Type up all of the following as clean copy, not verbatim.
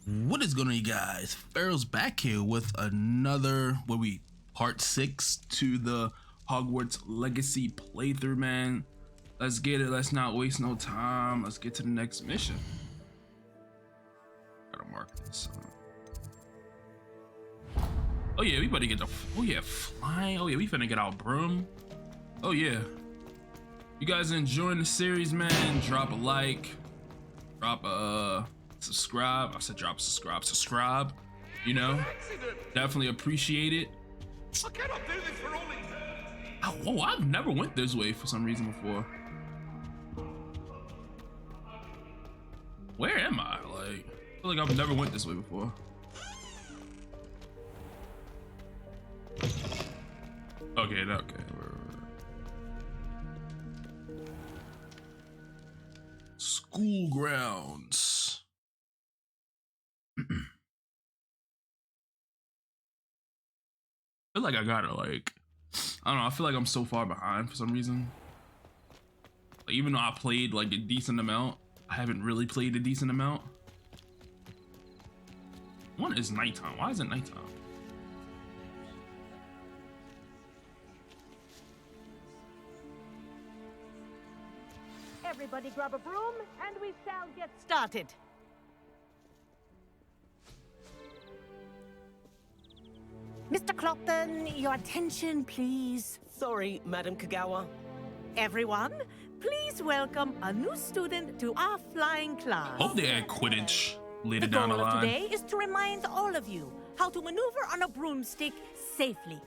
What is going on, you guys? Pharaoh's back here with another part 6 to the Hogwarts Legacy playthrough, man. Let's get it. Let's not waste no time. Let's get to the next mission. Gotta mark this. Oh yeah, we better get the. Oh yeah, flying. Oh yeah, we finna get our broom. Oh yeah. You guys enjoying the series, man? Drop a like. Drop a subscribe. I said drop a subscribe. You know, definitely appreciate it. I cannot do this for all these. Oh, I've never went this way for some reason before. Where am I? Like, I feel like I've never went this way before. Okay, okay. School grounds. I feel like I gotta I don't know, I feel like I'm so far behind for some reason. Like, even though I played like a decent amount, I haven't really played a decent amount. One is nighttime. Why is it nighttime? Everybody grab a broom and we shall get started. Mr. Clopton, your attention, please. Sorry, Madam Kagawa. Everyone, please welcome a new student to our flying class. Hope they add Quidditch later The down the goal of line. today is to remind all of you how to maneuver on a broomstick safely,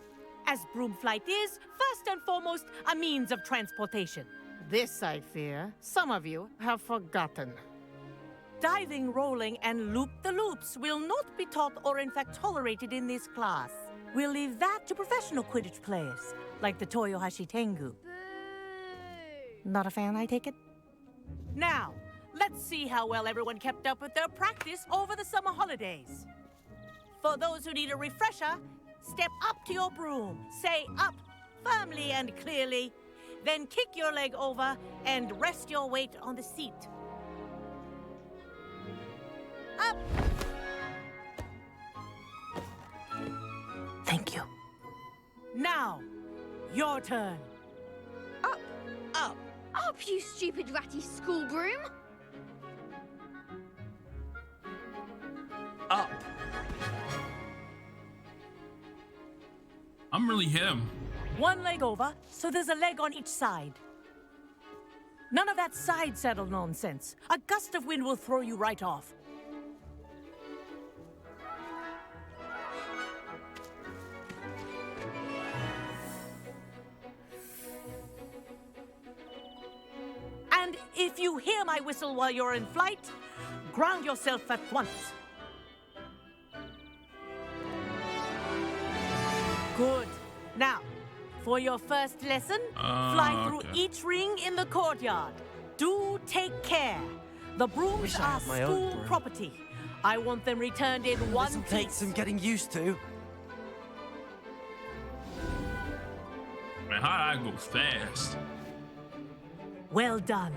as broom flight is, first and foremost, a means of transportation. This, I fear, some of you have forgotten. Diving, rolling, and loop-the-loops will not be taught or in fact tolerated in this class. We'll leave that to professional Quidditch players, like the Toyohashi Tengu. Not a fan, I take it? Now, let's see how well everyone kept up with their practice over the summer holidays. For those who need a refresher, step up to your broom, say up firmly and clearly, then kick your leg over and rest your weight on the seat. Up! Thank you. Now, your turn. Up, Up. up, you stupid ratty school broom! Up. I'm really him. One leg over, so there's a leg on each side. None of that side saddle nonsense. A gust of wind will throw you right off. And if you hear my whistle while you're in flight, ground yourself at once. Good. Now, for your first lesson, fly through okay. each ring in the courtyard. Do take care. The brooms Wish I are had my own school broom. property. I want them returned in one This'll take piece. some getting used to. Man, how did I go fast? Well done.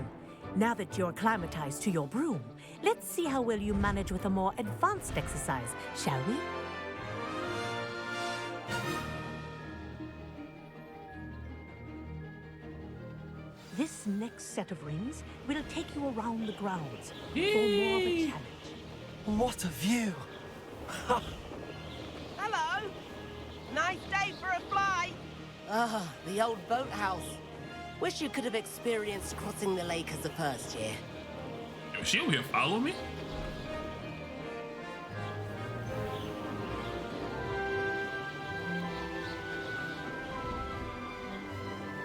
Now that you're acclimatized to your broom, let's see how well you manage with a more advanced exercise, shall we? This next set of rings will take you around the grounds for more of a challenge. What a view. Hello. Nice day for a fly. Ah, the old boathouse. Wish you could have experienced crossing the lake as the first year. Is she over here following me?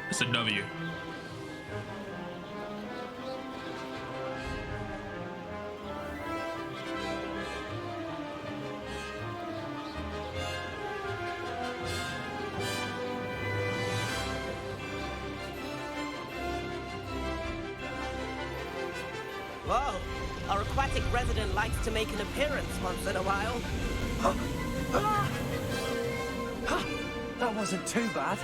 It's a W. Whoa. Our aquatic resident likes to make an appearance once in a while. That wasn't too bad.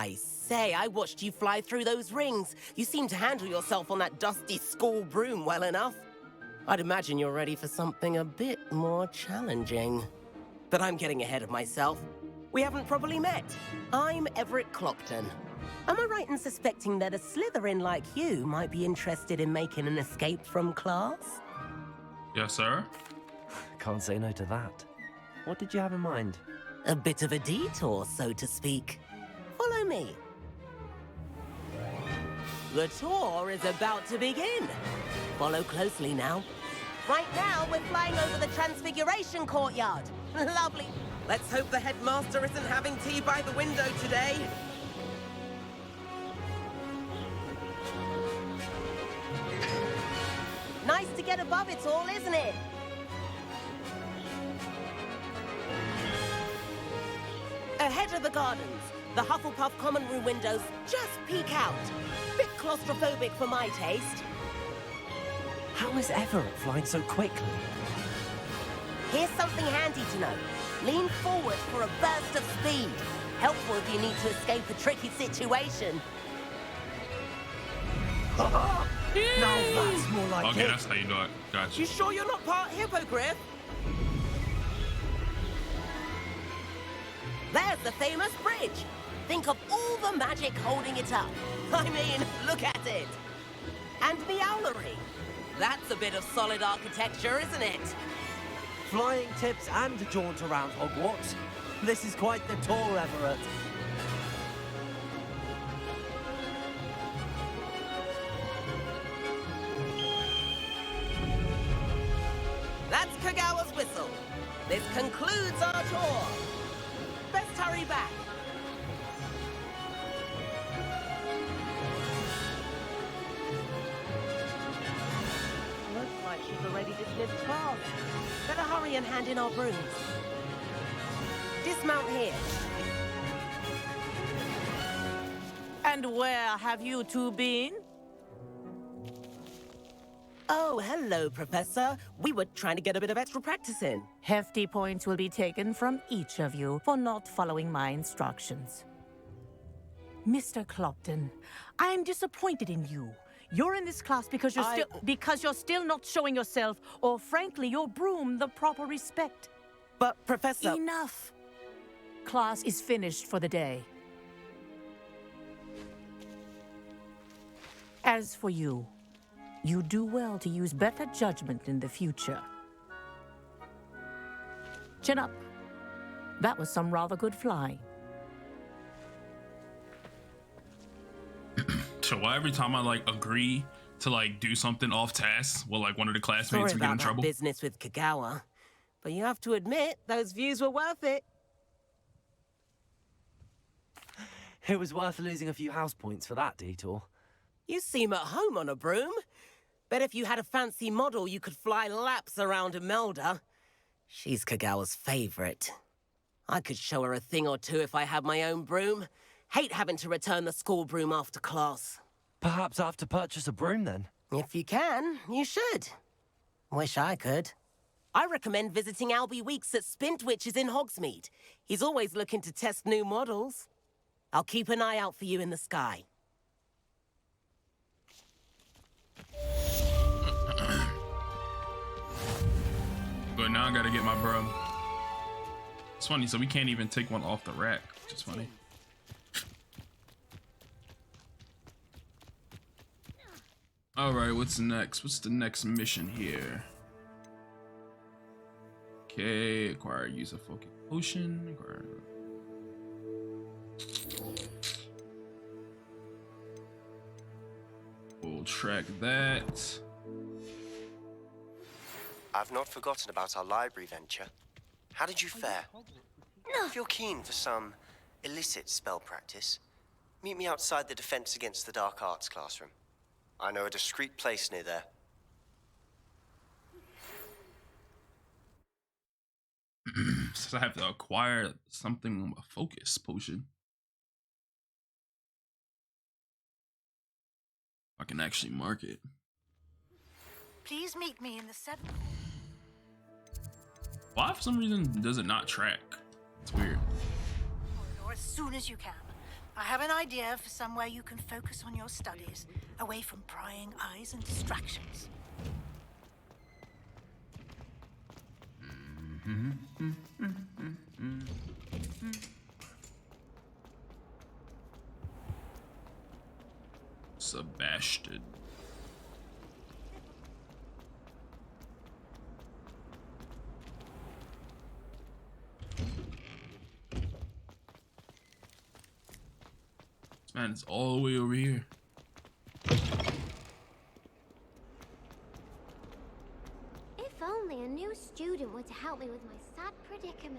I say, I watched you fly through those rings. You seem to handle yourself on that dusty school broom well enough. I'd imagine you're ready for something a bit more challenging. But I'm getting ahead of myself. We haven't properly met. I'm Everett Clopton. Am I right in suspecting that a Slytherin like you might be interested in making an escape from class? Yes, sir. Can't say no to that. What did you have in mind? A bit of a detour, so to speak. Follow me. The tour is about to begin. Follow closely now. Right now, we're flying over the Transfiguration Courtyard. Lovely. Let's hope the headmaster isn't having tea by the window today. Nice to get above it all, isn't it? Ahead of the gardens, the Hufflepuff common room windows just peek out. Bit claustrophobic for my taste. How is Everett flying so quickly? Here's something handy to know. Lean forward for a burst of speed. Helpful if you need to escape a tricky situation. Now that's more like Okay, it. that's how you do it. Gotcha. You sure you're not part hippogriff? There's the famous bridge. Think of all the magic holding it up. I mean, look at it. And the owlery. That's a bit of solid architecture, isn't it? Flying tips and a jaunt around Hogwarts. This is quite the tour, Everett. That's Kagawa's whistle. This concludes our tour. Best hurry back. Looks like she's already dismissed class. Better hurry and hand in our brooms. Dismount here. And where have you two been? Oh, hello, Professor. We were trying to get a bit of extra practice in. Hefty points will be taken from each of you for not following my instructions. Mr. Clopton, I am disappointed in you. You're in this class because you're still not showing yourself, or frankly, your broom, the proper respect. But, Professor... Enough. Class is finished for the day. As for you, you do well to use better judgment in the future. Chin up. That was some rather good flying. So why every time I like agree to like do something off task, will like one of the classmates Sorry would get in about that trouble? business with Kagawa. But you have to admit, those views were worth it. It was worth losing a few house points for that detour. You seem at home on a broom. Bet if you had a fancy model, you could fly laps around Imelda. She's Kagawa's favorite. I could show her a thing or two if I had my own broom. Hate having to return the school broom after class. Perhaps I have to purchase a broom then. If you can, you should. Wish I could. I recommend visiting Albie Weeks at Spintwitches in Hogsmeade. He's always looking to test new models. I'll keep an eye out for you in the sky. But now I gotta get my bro. It's funny, so we can't even take one off the rack, which is funny. Alright, what's next? What's the next mission here? Okay, acquire use a focus potion. Acquire. We'll track that. I've not forgotten about our library venture. How did you fare? If you're keen for some illicit spell practice, meet me outside the Defense Against the Dark Arts classroom. I know a discreet place near there. So I have to acquire something, a focus potion. I can actually mark it. Please meet me in the 7th. Why for some reason does it not track? It's weird. corridor as soon as you can. I have an idea for somewhere you can focus on your studies, away from prying eyes and distractions. Sebastian. This man is all the way over here. If only a new student were to help me with my sad predicament.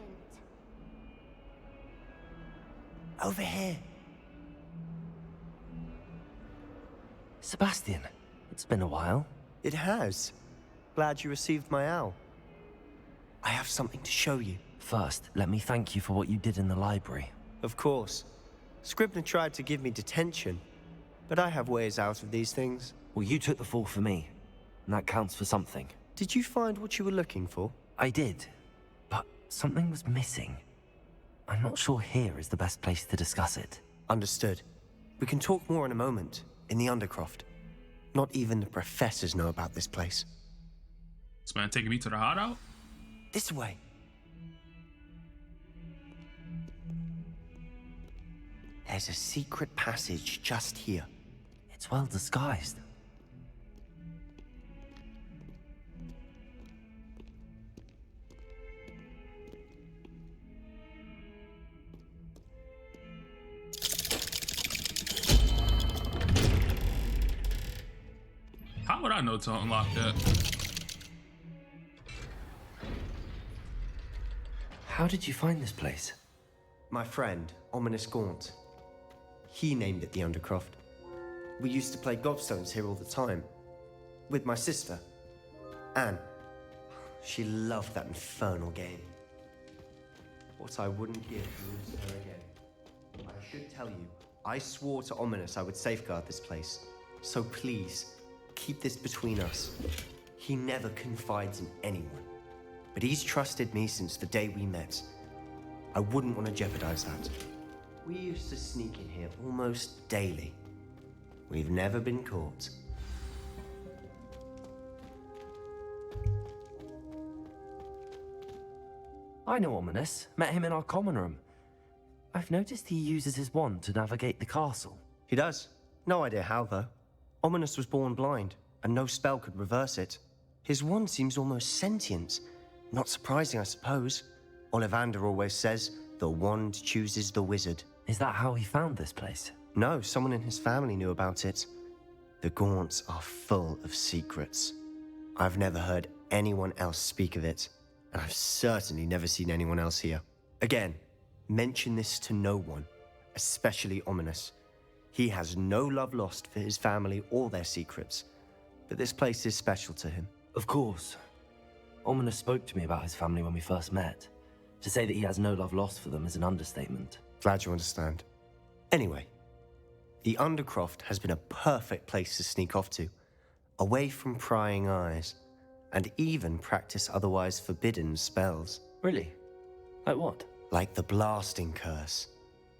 Over here. Sebastian, it's been a while. It has. Glad you received my owl. I have something to show you. First, let me thank you for what you did in the library. Of course. Scribner tried to give me detention, but I have ways out of these things. Well, you took the fall for me, and that counts for something. Did you find what you were looking for? I did, but something was missing. I'm not sure here is the best place to discuss it. Understood. We can talk more in a moment, in the Undercroft. Not even the professors know about this place. This man taking me to the hideout? This way. There's a secret passage just here. It's well disguised. How would I know to unlock that? How did you find this place? My friend, Ominous Gaunt. He named it the Undercroft. We used to play gobstones here all the time. With my sister, Anne. She loved that infernal game. What I wouldn't give to lose her again. I should tell you, I swore to Ominous I would safeguard this place. So please, keep this between us. He never confides in anyone. But he's trusted me since the day we met. I wouldn't want to jeopardize that. We used to sneak in here almost daily. We've never been caught. I know Ominous. Met him in our common room. I've noticed he uses his wand to navigate the castle. He does. No idea how, though. Ominous was born blind, and no spell could reverse it. His wand seems almost sentient. Not surprising, I suppose. Ollivander always says, the wand chooses the wizard. Is that how he found this place? No, someone in his family knew about it. The Gaunts are full of secrets. I've never heard anyone else speak of it, and I've certainly never seen anyone else here. Again, mention this to no one, especially Ominous. He has no love lost for his family or their secrets, but this place is special to him. Of course. Ominous spoke to me about his family when we first met. To say that he has no love lost for them is an understatement. Glad you understand. Anyway, the Undercroft has been a perfect place to sneak off to, away from prying eyes, and even practice otherwise forbidden spells. Really? Like what? Like the blasting curse.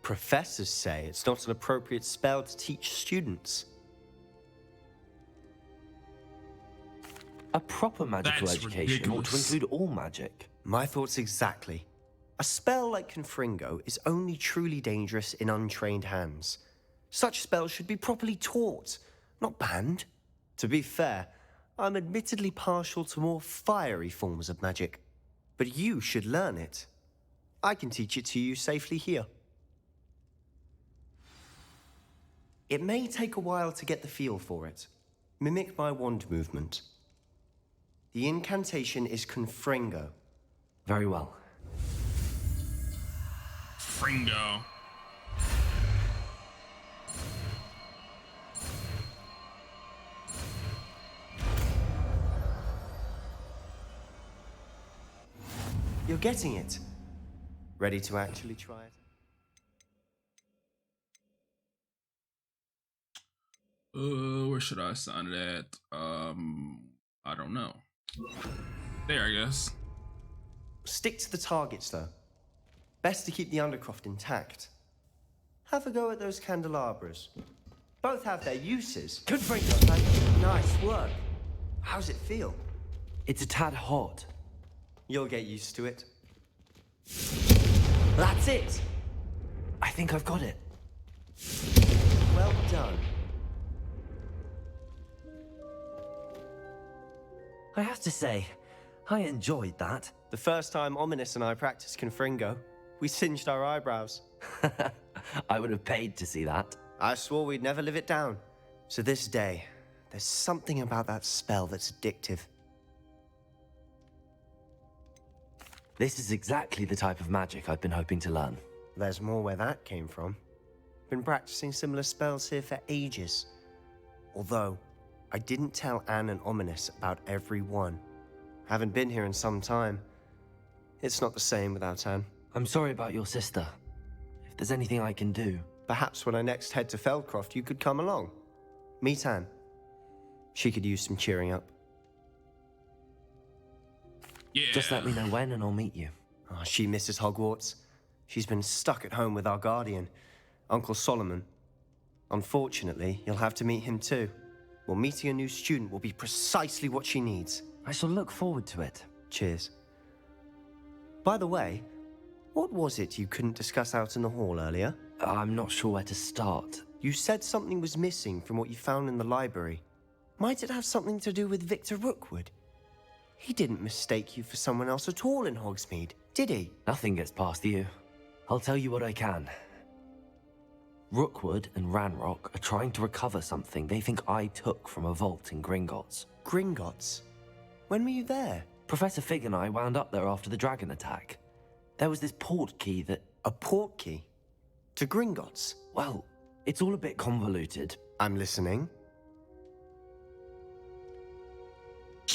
Professors say it's not an appropriate spell to teach students. A proper magical That's education ought to ridiculous. include all magic. My thoughts exactly. A spell like Confringo is only truly dangerous in untrained hands. Such spells should be properly taught, not banned. To be fair, I'm admittedly partial to more fiery forms of magic. But you should learn it. I can teach it to you safely here. It may take a while to get the feel for it. Mimic my wand movement. The incantation is Confringo. Very well. Fringo. You're getting it. Ready to actually try it? Where should I assign it at? I don't know. There, I guess. Stick to the targets, though. Best to keep the Undercroft intact. Have a go at those candelabras. Both have their uses. Confringo. Nice work. How's it feel? It's a tad hot. You'll get used to it. That's it. I think I've got it. Well done. I have to say, I enjoyed that. The first time Ominous and I practiced Confringo, we singed our eyebrows. I would have paid to see that. I swore we'd never live it down. So this day, there's something about that spell that's addictive. This is exactly the type of magic I've been hoping to learn. There's more where that came from. Been practicing similar spells here for ages. Although, I didn't tell Anne and Ominous about every one. Haven't been here in some time. It's not the same without Anne. I'm sorry about your sister. If there's anything I can do... Perhaps when I next head to Feldcroft, you could come along. Meet Anne. She could use some cheering up. Yeah. Just let me know when and I'll meet you. Oh, she misses Hogwarts. She's been stuck at home with our guardian, Uncle Solomon. Unfortunately, you'll have to meet him too. Well, meeting a new student will be precisely what she needs. I shall look forward to it. Cheers. By the way, what was it you couldn't discuss out in the hall earlier? I'm not sure where to start. You said something was missing from what you found in the library. Might it have something to do with Victor Rookwood? He didn't mistake you for someone else at all in Hogsmeade, did he? Nothing gets past you. I'll tell you what I can. Rookwood and Ranrock are trying to recover something they think I took from a vault in Gringotts. Gringotts? When were you there? Professor Fig and I wound up there after the dragon attack. There was this port key that... A port key? To Gringotts? Well, it's all a bit convoluted. I'm listening.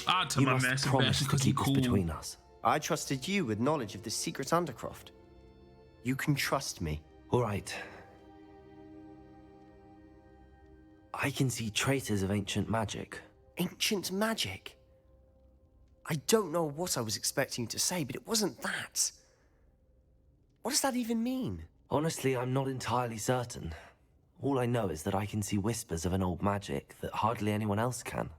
I'll tell You my must man promise Sebastian to because he keep this cool. between us. I trusted you with knowledge of the secret Undercroft. You can trust me. All right. I can see traces of ancient magic. Ancient magic? I don't know what I was expecting you to say, but it wasn't that. What does that even mean? Honestly, I'm not entirely certain. All I know is that I can see whispers of an old magic that hardly anyone else can.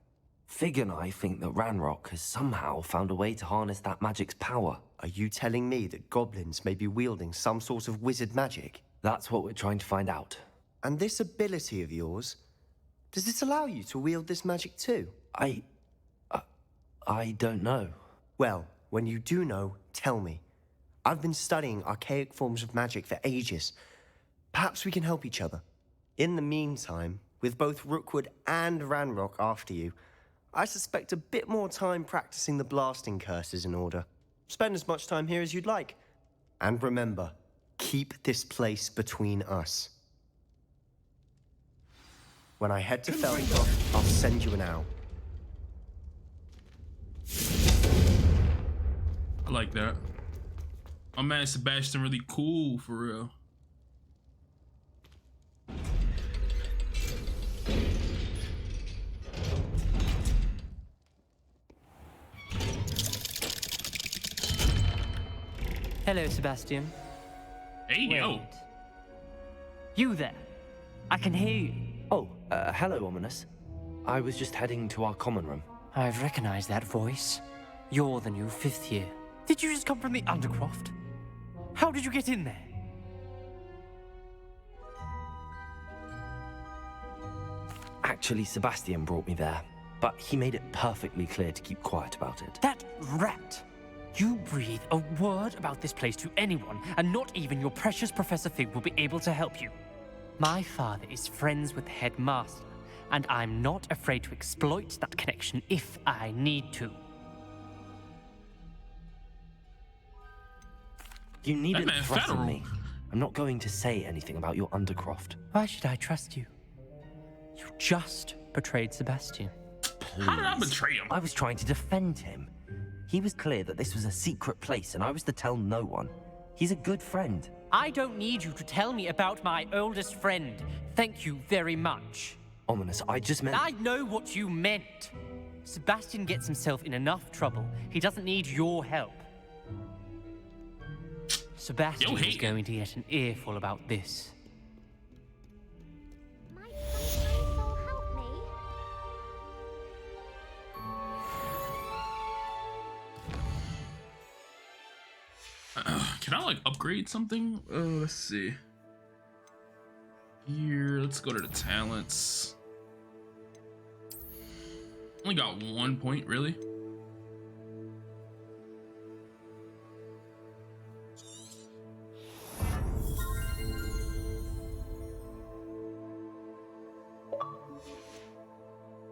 Fig and I think that Ranrock has somehow found a way to harness that magic's power. Are you telling me that goblins may be wielding some sort of wizard magic? That's what we're trying to find out. And this ability of yours, does it allow you to wield this magic too? I don't know. Well, when you do know, tell me. I've been studying archaic forms of magic for ages. Perhaps we can help each other. In the meantime, with both Rookwood and Ranrock after you, I suspect a bit more time practicing the blasting curse is in order. Spend as much time here as you'd like. And remember, keep this place between us. When I head to Feldcroft, I'll send you an owl. I like that. My man Sebastian really cool for real. Hello, Sebastian. Hey, yo. Wait. You there? I can hear you. Oh, hello, Ominous. I was just heading to our common room. I've recognized that voice. You're the new 5th year. Did you just come from the Undercroft? How did you get in there? Actually, Sebastian brought me there, but he made it perfectly clear to keep quiet about it. That rat! You breathe a word about this place to anyone, and not even your precious Professor Fig will be able to help you. My father is friends with the headmaster, and I'm not afraid to exploit that connection if I need to. You needn't man threaten federal. me. I'm not going to say anything about your Undercroft. Why should I trust you? You just betrayed Sebastian. Please. How did I betray him? I was trying to defend him. He was clear that this was a secret place, and I was to tell no one. He's a good friend. I don't need you to tell me about my oldest friend. Thank you very much. Ominous, I just meant... I know what you meant. Sebastian gets himself in enough trouble. He doesn't need your help. Sebastian is hating. going to get an earful about this. Can I like upgrade something? Let's see. Here, let's go to the talents. Only got 1 point, really.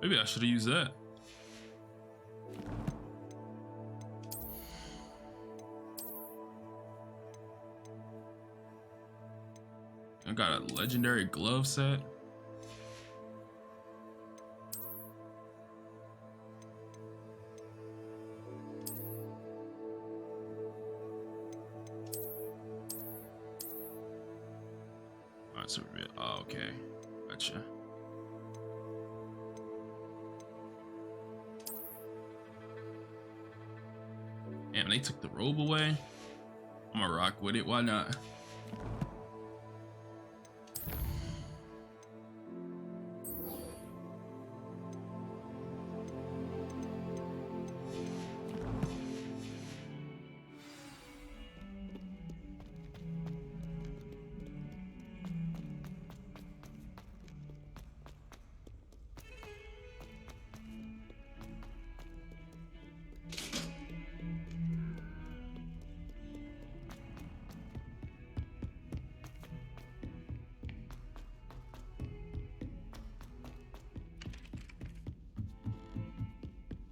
Maybe I should have used that. I got a legendary glove set. Alright, so oh, okay. Gotcha. Damn, they took the robe away. I'm gonna rock with it. Why not?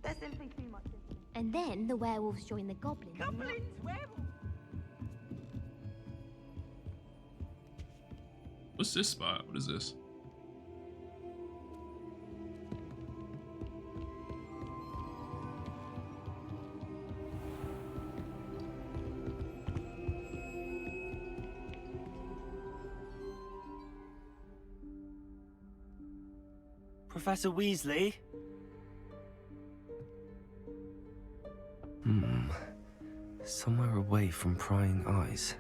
There's simply too much. And then the werewolves join the goblins. Goblins, werewolves. What's this spot? What is this? Professor Weasley? Somewhere away from prying eyes.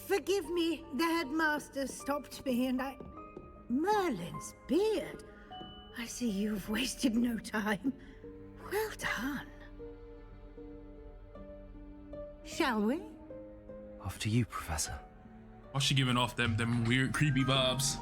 Forgive me, the headmaster stopped me and I... Merlin's beard. I see you've wasted no time. Well done. Shall we? After you, Professor. Why's she giving off them weird, creepy vibes?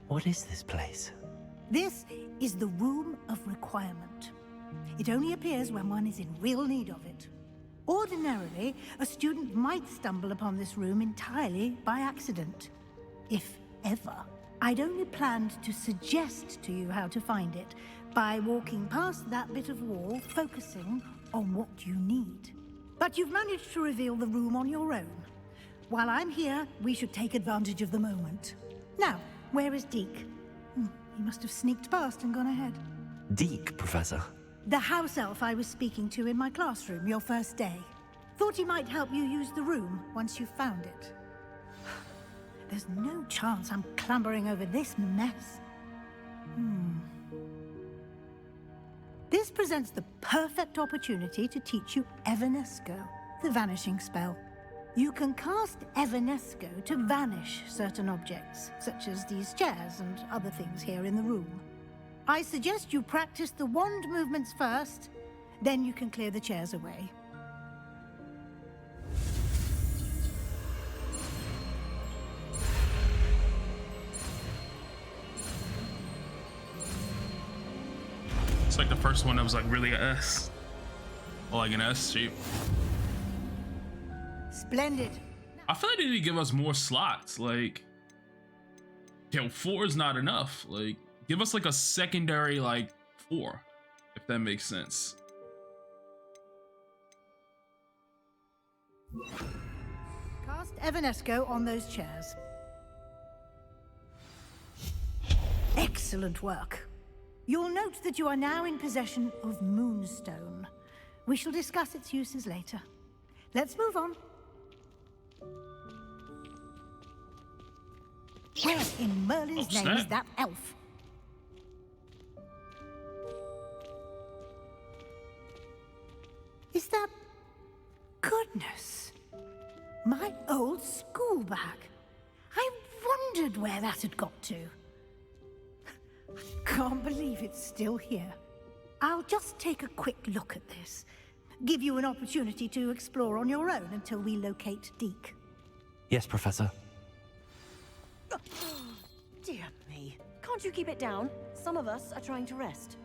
What is this place? This is the Room of Requirement. It only appears when one is in real need of it. Ordinarily, a student might stumble upon this room entirely by accident. If ever. I'd only planned to suggest to you how to find it by walking past that bit of wall, focusing on what you need. But you've managed to reveal the room on your own. While I'm here, we should take advantage of the moment. Now, where is Deke? He must have sneaked past and gone ahead. Deke, Professor? The house elf I was speaking to in my classroom your first day. Thought he might help you use the room once you found it. There's no chance I'm clambering over this mess. This presents the perfect opportunity to teach you Evanesco, the vanishing spell. You can cast Evanesco to vanish certain objects, such as these chairs and other things here in the room. I suggest you practice the wand movements first, then you can clear the chairs away. It's like the first one that was like really a S. Or like an S shape. Splendid. I feel like they need to give us more slots. Like, yo, 4 is not enough. Like, give us like a secondary like 4, if that makes sense. Cast Evanesco on those chairs. Excellent. Excellent work. You'll note that you are now in possession of Moonstone. We shall discuss its uses later. Let's move on. Where in Merlin's name is that elf? Is that... Goodness. My old school bag. I wondered where that had got to. I can't believe it's still here. I'll just take a quick look at this. Give you an opportunity to explore on your own until we locate Deke. Yes, Professor. Dear me. Can't you keep it down? Some of us are trying to rest.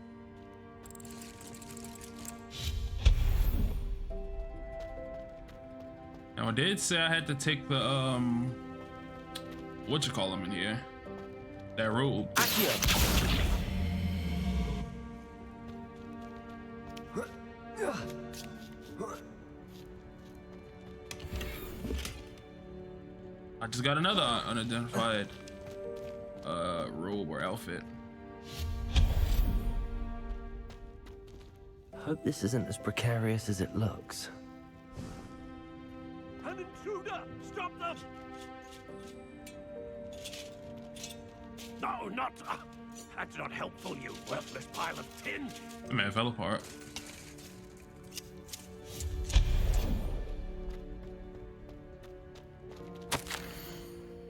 Now I did say I had to take the whatchamacallem in here. That robe. I just got another unidentified robe or outfit. Hope this isn't as precarious as it looks. An intruder! Stop them! No, not... that's not helpful, you worthless pile of tin! I mean, it fell apart.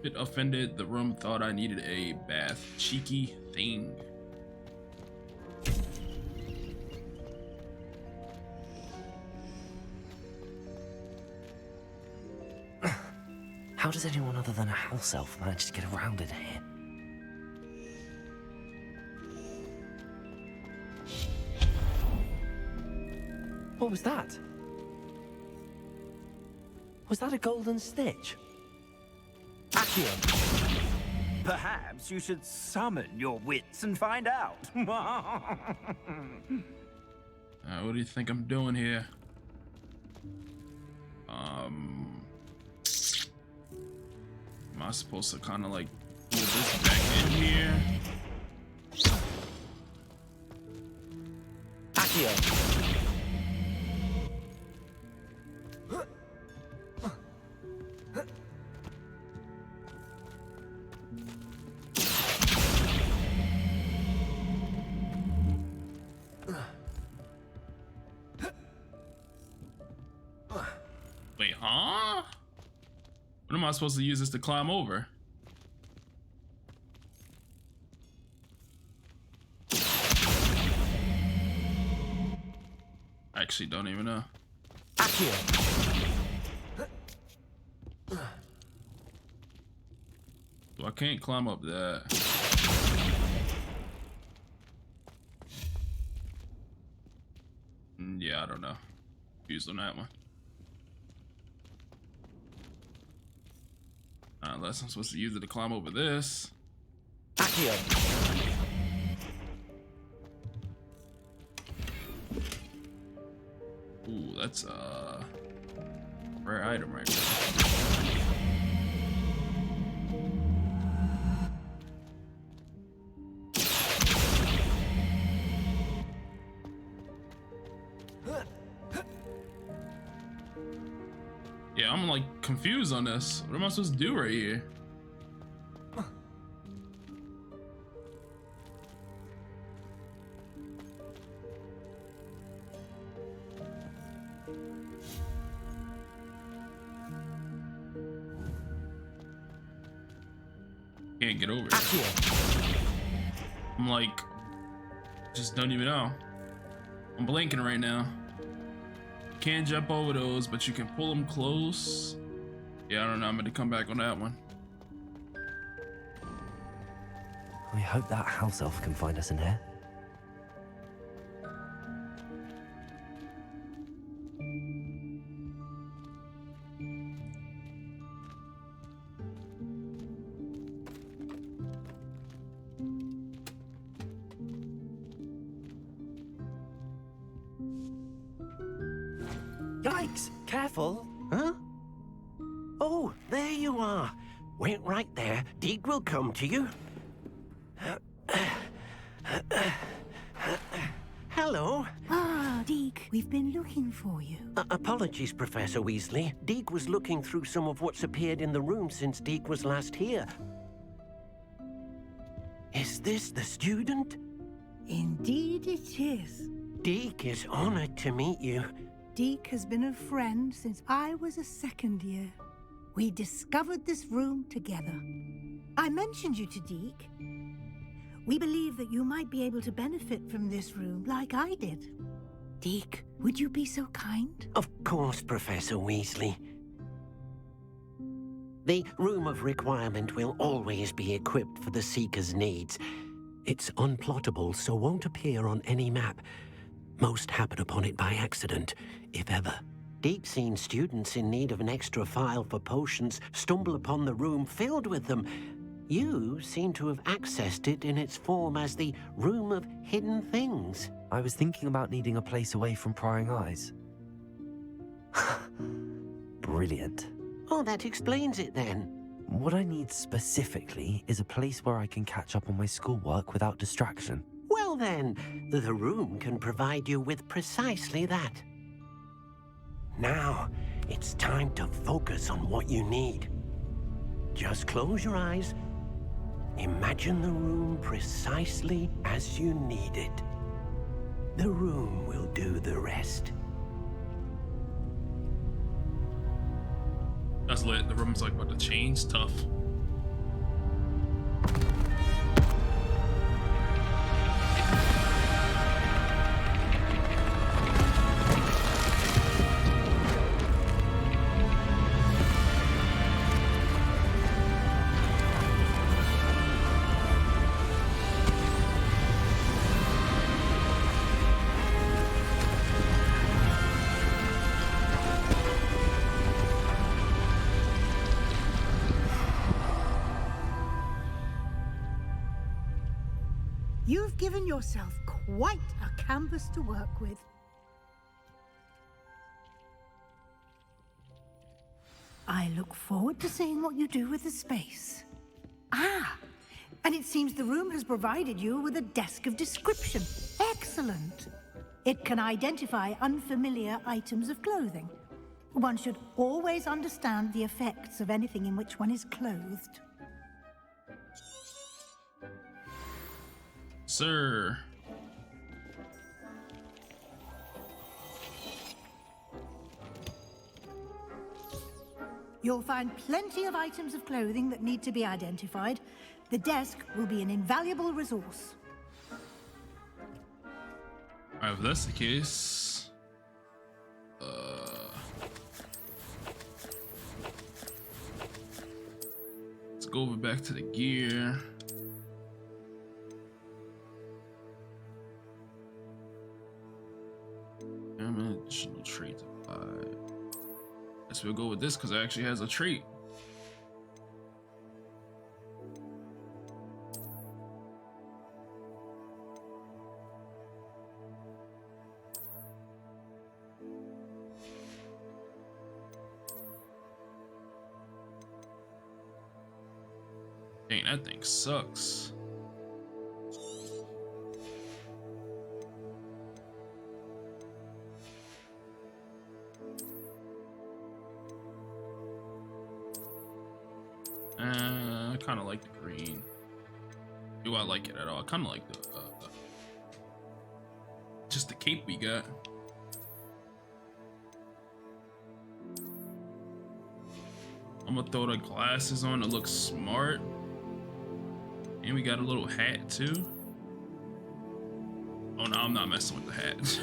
It offended. The room thought I needed a bath. Cheeky thing. How does anyone other than a house elf manage to get around in here? What was that? Was that a golden stitch? Accio! Perhaps you should summon your wits and find out. What do you think I'm doing here? Am I supposed to kind of like pull this back in here? Accio! Wait, huh? What am I supposed to use this to climb over? I actually don't even know. So I can't climb up that. Yeah, I don't know. Confused on that one. Unless I'm supposed to use it to climb over this. Ooh, that's a rare item right there. Yeah, I'm like confused on this. What am I supposed to do right here? Can't get over it. I'm like, just don't even know. I'm blinking right now. Can't jump over those, but you can pull them close. Yeah, I don't know. I'm gonna come back on that one. We hope that house elf can find us in here. Yikes! Careful! Huh? Oh, there you are. Wait right there. Deke will come to you. Hello. Ah, Deke, we've been looking for you. Apologies, Professor Weasley. Deke was looking through some of what's appeared in the room since Deke was last here. Is this the student? Indeed it is. Deke is honored to meet you. Deke has been a friend since I was a second year. We discovered this room together. I mentioned you to Deke. We believe that you might be able to benefit from this room like I did. Deke, would you be so kind? Of course, Professor Weasley. The Room of Requirement will always be equipped for the Seeker's needs. It's unplottable, so won't appear on any map. Most happen upon it by accident, if ever. Deke's seen students in need of an extra file for potions stumble upon the room filled with them. You seem to have accessed it in its form as the Room of Hidden Things. I was thinking about needing a place away from prying eyes. Brilliant. Oh, that explains it then. What I need specifically is a place where I can catch up on my schoolwork without distraction. Well then, the room can provide you with precisely that. Now, it's time to focus on what you need. Just close your eyes. Imagine the room precisely as you need it. The room will do the rest. That's lit. The room's like about to change. Tough. You've given yourself quite a canvas to work with. I look forward to seeing what you do with the space. Ah, and it seems the room has provided you with a desk of description. Excellent. It can identify unfamiliar items of clothing. One should always understand the effects of anything in which one is clothed. Sir. You'll find plenty of items of clothing that need to be identified. The desk will be an invaluable resource. Alright, if that's the case, let's go over back to the gear. Additional trait applied. Guess we'll go with this because it actually has a trait. Dang, that thing sucks. I kind of like the green. Do I like it at all? I kind of like the just the cape we got. I'm gonna throw the glasses on to look smart, and we got a little hat too. Oh no, I'm not messing with the hat.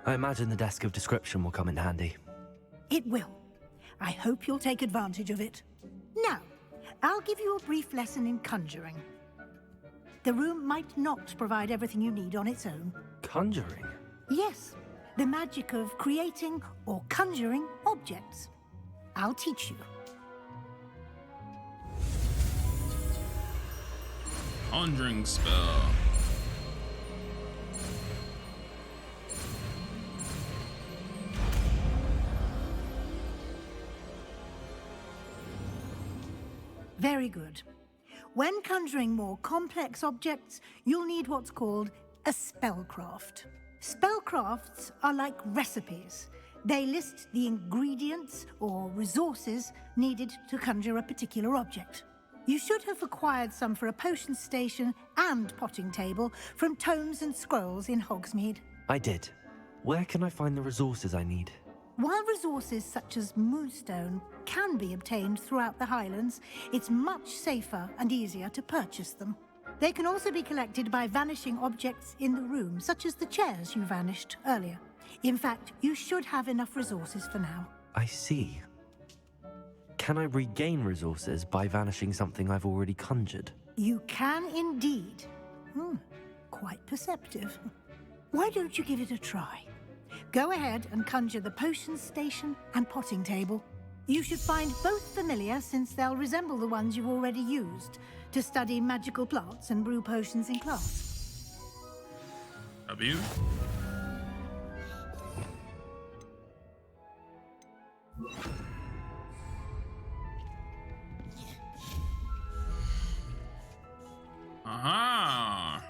I imagine the desk of description will come in handy. It will. I hope you'll take advantage of it. Now, I'll give you a brief lesson in conjuring. The room might not provide everything you need on its own. Conjuring? Yes, the magic of creating or conjuring objects. I'll teach you. Conjuring spell. Very good. When conjuring more complex objects, you'll need what's called a spellcraft. Spellcrafts are like recipes. They list the ingredients or resources needed to conjure a particular object. You should have acquired some for a potion station and potting table from tomes and scrolls in Hogsmeade. I did. Where can I find the resources I need? While resources such as moonstone can be obtained throughout the Highlands, it's much safer and easier to purchase them. They can also be collected by vanishing objects in the room, such as the chairs you vanished earlier. In fact, you should have enough resources for now. I see. Can I regain resources by vanishing something I've already conjured? You can indeed. Quite perceptive. Why don't you give it a try? Go ahead and conjure the potion station and potting table. You should find both familiar, since they'll resemble the ones you've already used to study magical plants and brew potions in class. W. Aha.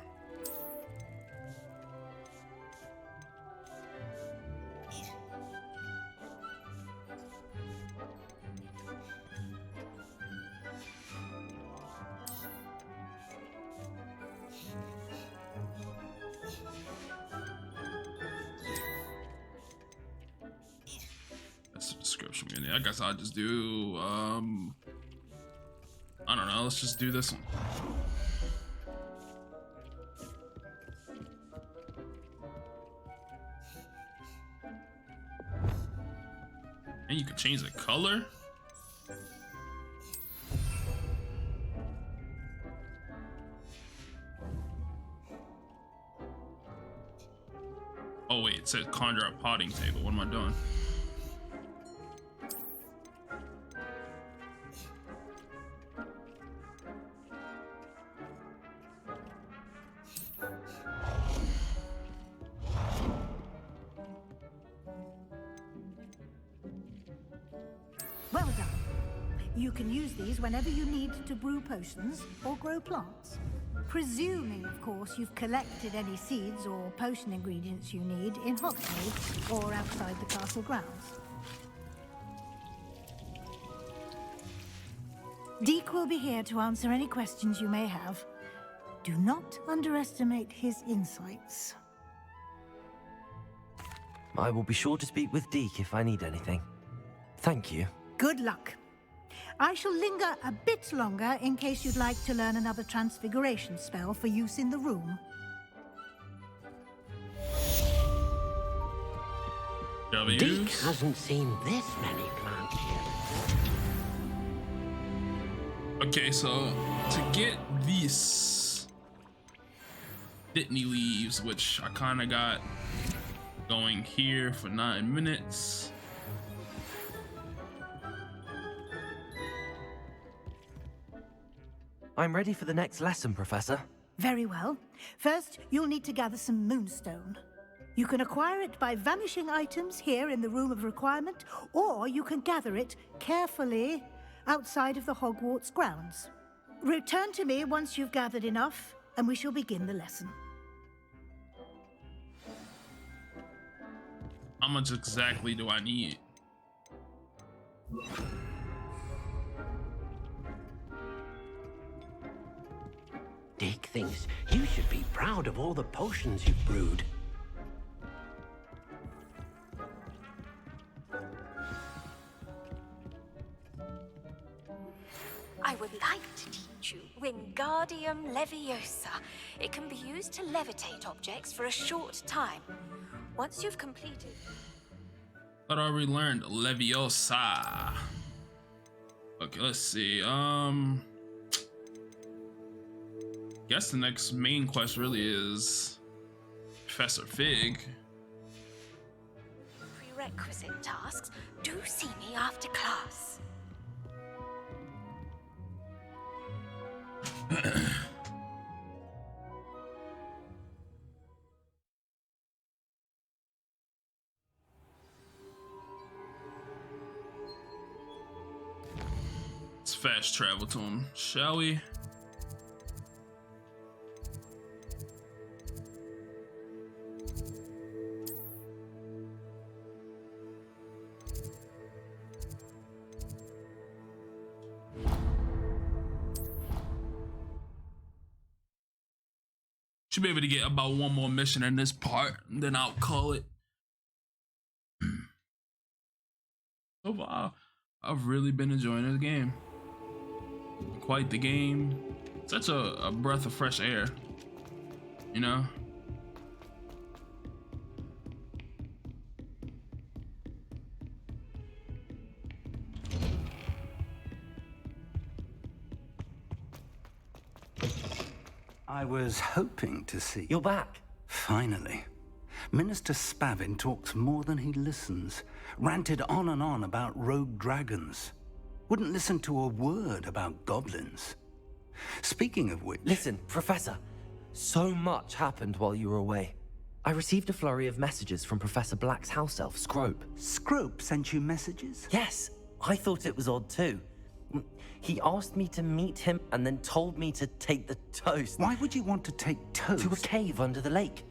That's the description. I guess I'll just do I don't know, let's just do this one. And you can change the color. Oh wait, it says conjure a potting table. What am I doing? Well done. You can use these whenever you need to brew potions or grow plants. Presuming, of course, you've collected any seeds or potion ingredients you need in Hogsmeade or outside the castle grounds. Deke will be here to answer any questions you may have. Do not underestimate his insights. I will be sure to speak with Deke if I need anything. Thank you. Good luck. I shall linger a bit longer in case you'd like to learn another transfiguration spell for use in the room. Deke hasn't seen this many plants yet. Okay, so to get these Dittany leaves, which I kind of got going here for 9 minutes. I'm ready for the next lesson, Professor. Very well. First, you'll need to gather some moonstone. You can acquire it by vanishing items here in the Room of Requirement, or you can gather it carefully outside of the Hogwarts grounds. Return to me once you've gathered enough, and we shall begin the lesson. How much exactly do I need? Deke thinks you should be proud of all the potions you've brewed. I would like to teach you Wingardium Leviosa. It can be used to levitate objects for a short time. Once you've completed... What I already learned? Leviosa. Okay, let's see. Guess the next main quest really is Professor Fig. Prerequisite tasks. Do see me after class. It's fast travel to him, shall we? Should be able to get about one more mission in this part, and then I'll call it. So far, I've really been enjoying this game. Quite the game. Such a breath of fresh air, you know? I was hoping to see... You're back. Finally. Minister Spavin talks more than he listens. Ranted on and on about rogue dragons. Wouldn't listen to a word about goblins. Speaking of which... Listen, Professor. So much happened while you were away. I received a flurry of messages from Professor Black's house elf, Scrope. Scrope sent you messages? Yes. I thought it was odd too. He asked me to meet him and then told me to take the toast. Why would you want to take toast? To a cave under the lake.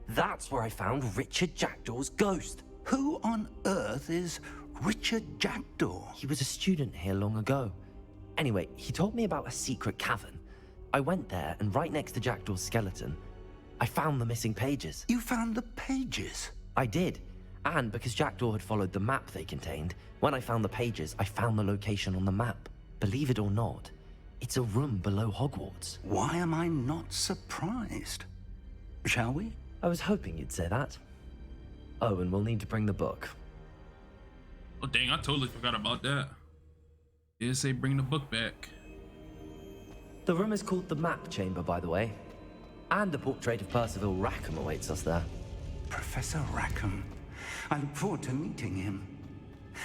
That's where I found Richard Jackdaw's ghost. Who on earth is Richard Jackdaw? He was a student here long ago. Anyway, he told me about a secret cavern. I went there, and right next to Jackdaw's skeleton, I found the missing pages. You found the pages? I did. And because Jackdaw had followed the map they contained, when I found the pages, I found the location on the map. Believe it or not, it's a room below Hogwarts. Why am I not surprised? Shall we? I was hoping you'd say that. Oh, and we'll need to bring the book. Oh dang, I totally forgot about that. Yeah, say bring the book back. The room is called the Map Chamber, by the way. And a portrait of Percival Rackham awaits us there. Professor Rackham. I look forward to meeting him.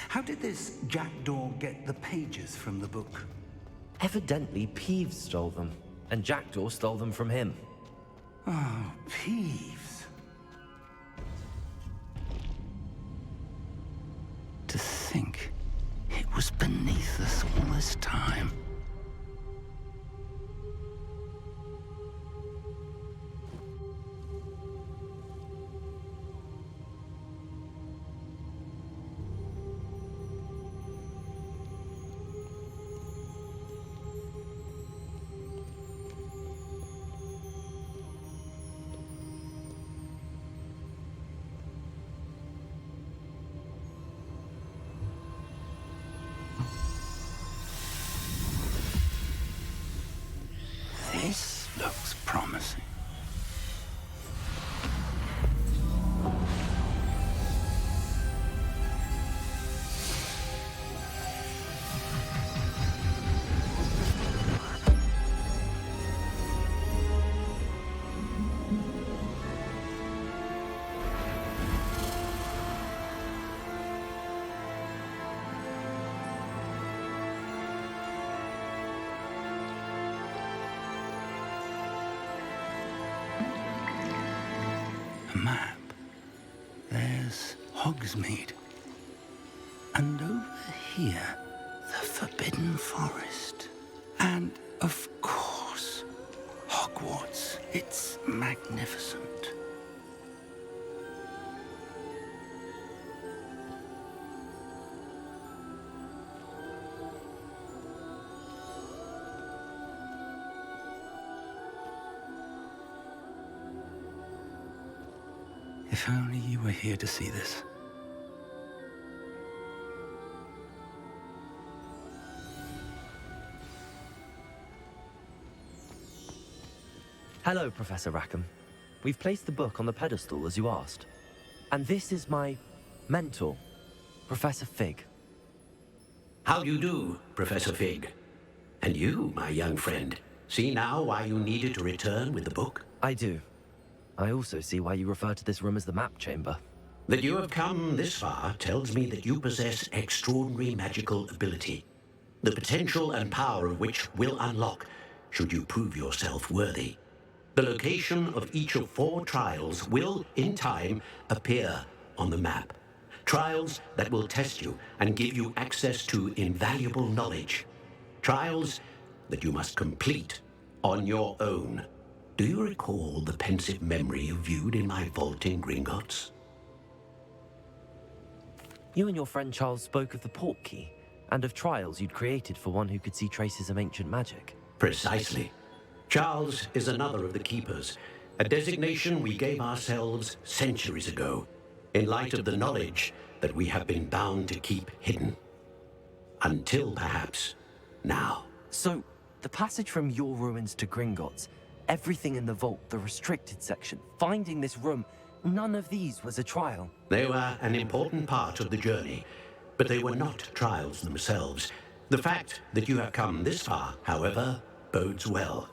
How did this Jackdaw get the pages from the book? Evidently, Peeves stole them, and Jackdaw stole them from him. Oh, Peeves. To think it was beneath us all this time. This looks promising. Map. There's Hogsmeade. And over here, the Forbidden Forest. And, of course, Hogwarts. It's magnificent. If only you were here to see this. Hello, Professor Rackham. We've placed the book on the pedestal as you asked. And this is my mentor, Professor Fig. How do you do, Professor Fig? And you, my young friend, see now why you needed to return with the book? I do. I also see why you refer to this room as the Map Chamber. That you have come this far tells me that you possess extraordinary magical ability, the potential and power of which will unlock should you prove yourself worthy. The location of each of 4 trials will, in time, appear on the map. Trials that will test you and give you access to invaluable knowledge. Trials that you must complete on your own. Do you recall the pensive memory you viewed in my vault in Gringotts? You and your friend Charles spoke of the port key, and of trials you'd created for one who could see traces of ancient magic. Precisely. Charles is another of the Keepers, a designation we gave ourselves centuries ago, in light of the knowledge that we have been bound to keep hidden. Until, perhaps, now. So, the passage from your ruins to Gringotts, everything in the vault, the restricted section, finding this room, none of these was a trial. They were an important part of the journey, but they were not trials themselves. The fact that you have come this far, however, bodes well.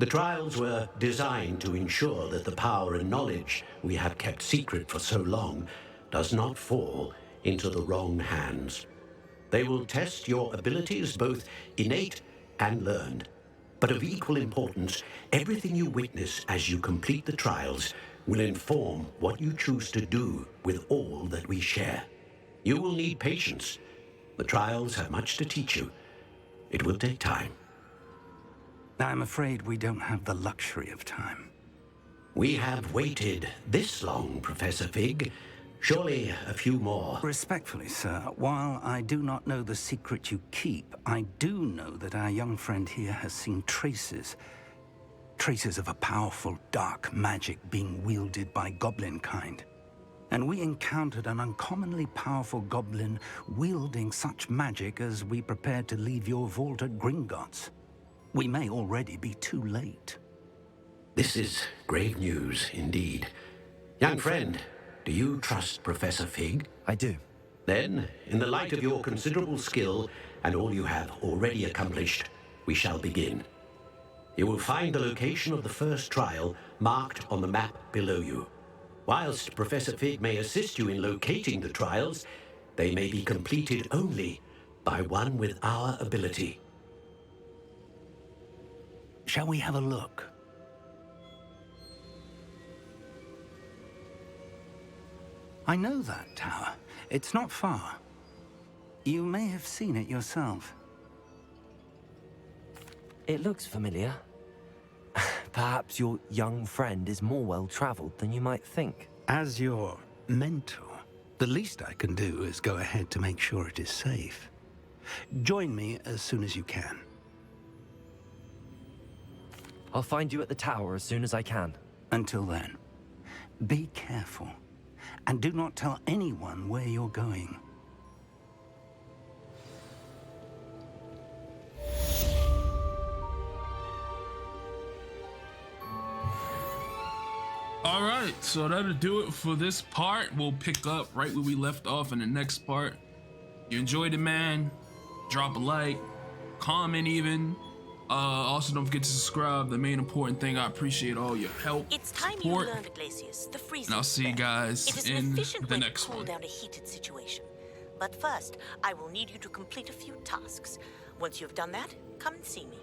The trials were designed to ensure that the power and knowledge we have kept secret for so long does not fall into the wrong hands. They will test your abilities, both innate and learned. But of equal importance, everything you witness as you complete the trials will inform what you choose to do with all that we share. You will need patience. The trials have much to teach you. It will take time. I'm afraid we don't have the luxury of time. We have waited this long, Professor Fig. Surely a few more. Respectfully, sir, while I do not know the secret you keep, I do know that our young friend here has seen traces of a powerful dark magic being wielded by goblin kind. And we encountered an uncommonly powerful goblin wielding such magic as we prepared to leave your vault at Gringotts. We may already be too late. This is grave news indeed. Young friend, do you trust Professor Fig? I do. Then, in the light of your considerable skill and all you have already accomplished, we shall begin. You will find the location of the first trial marked on the map below you. Whilst Professor Fig may assist you in locating the trials, they may be completed only by one with our ability. Shall we have a look? I know that tower. It's not far. You may have seen it yourself. It looks familiar. Perhaps your young friend is more well-traveled than you might think. As your mentor, the least I can do is go ahead to make sure it is safe. Join me as soon as you can. I'll find you at the tower as soon as I can. Until then, be careful. And do not tell anyone where you're going. All right, so that'll do it for this part. We'll pick up right where we left off in the next part. You enjoyed it, man? Drop a like, comment even. Also, don't forget to subscribe. The main important thing, I appreciate all your help. It's time support. you learned, Glacius, the freezing. And I'll see you guys it is an in efficient the way next to cool one. down a heated situation. But first, I will need you to complete a few tasks. Once you've done that, come and see me.